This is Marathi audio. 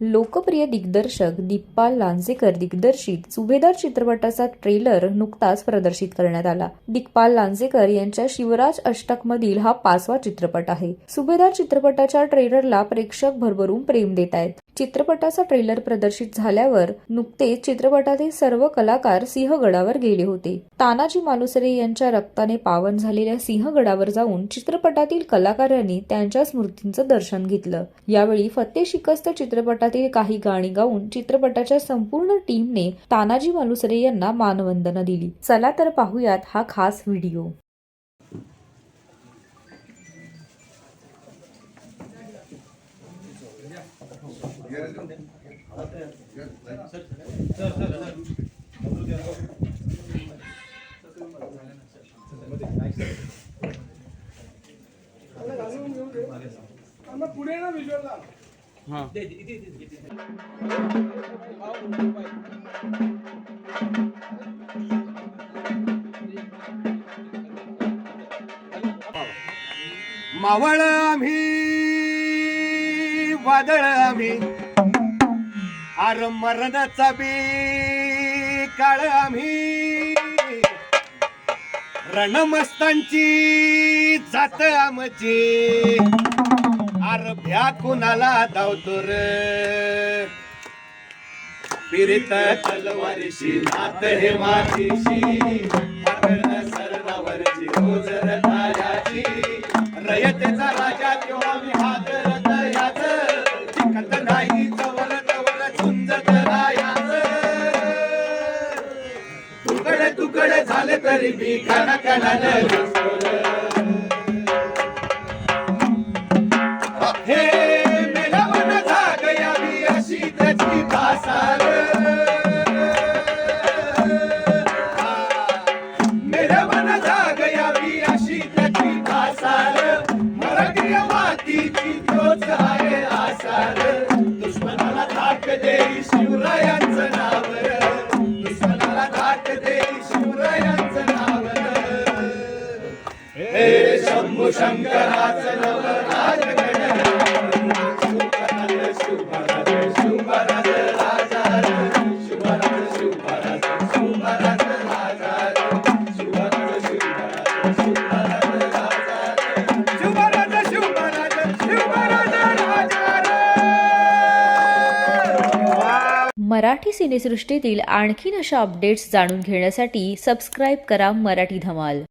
लोकप्रिय दिग्दर्शक दिग्पाल लांजेकर दिग्दर्शित सुभेदार चित्रपटाचा ट्रेलर नुकताच प्रदर्शित करण्यात आला। दिग्पाल लांजेकर यांच्या शिवराज अष्टकमधील हा 5वा चित्रपट आहे। सुभेदार चित्रपटाच्या ट्रेलरला प्रेक्षक भरभरून प्रेम देत आहेत। चित्रपटाचा ट्रेलर प्रदर्शित झाल्यावर नुकतेच चित्रपटातील सर्व कलाकार सिंहगडावर गेले होते। तानाजी मालुसरे यांच्या रक्ताने पावन झालेल्या सिंहगडावर जाऊन चित्रपटातील कलाकारांनी त्यांच्या स्मृतींचं दर्शन घेतलं। यावेळी फत्ते शिकस्त चित्रपटातील काही गाणी गाऊन चित्रपटाच्या संपूर्ण टीमने तानाजी मालुसरे यांना मानवंदना दिली। चला तर पाहूयात हा खास व्हिडिओ। पुढे ना विजुअलला मावळ आम्ही वादळ आम्ही आर मरणाचा बी काळ आम्ही रणमस्तांची जात आमची आर भ्या कुणाला धावतो रे पिरित तलवारीशी नात हे मातीशी सरणावरची रोजर तायाची रयतेचा राजा किंवा मी हादरत याच चिकत नाही जवळ जवळ झुंजत रायाच तुकडे तुकडे झाले तरी मी कणा कणानं हे मेलावन जाग यावी अशी त्याची भासार मेलावन जाग यावी अशी त्याची भासार मराठी मातीची तोच आहे आसार दुश्मनाला धाक देई शिवरायांचं नाव दुश्मनाला धाक देई शिवरायांचं नाव हे शंभू शंकराचं नव राजगड मराठी सिनेसृष्टीतील आणखीन अशा अपडेट्स जाणून घेण्यासाठी सबस्क्राईब करा मराठी धमाल।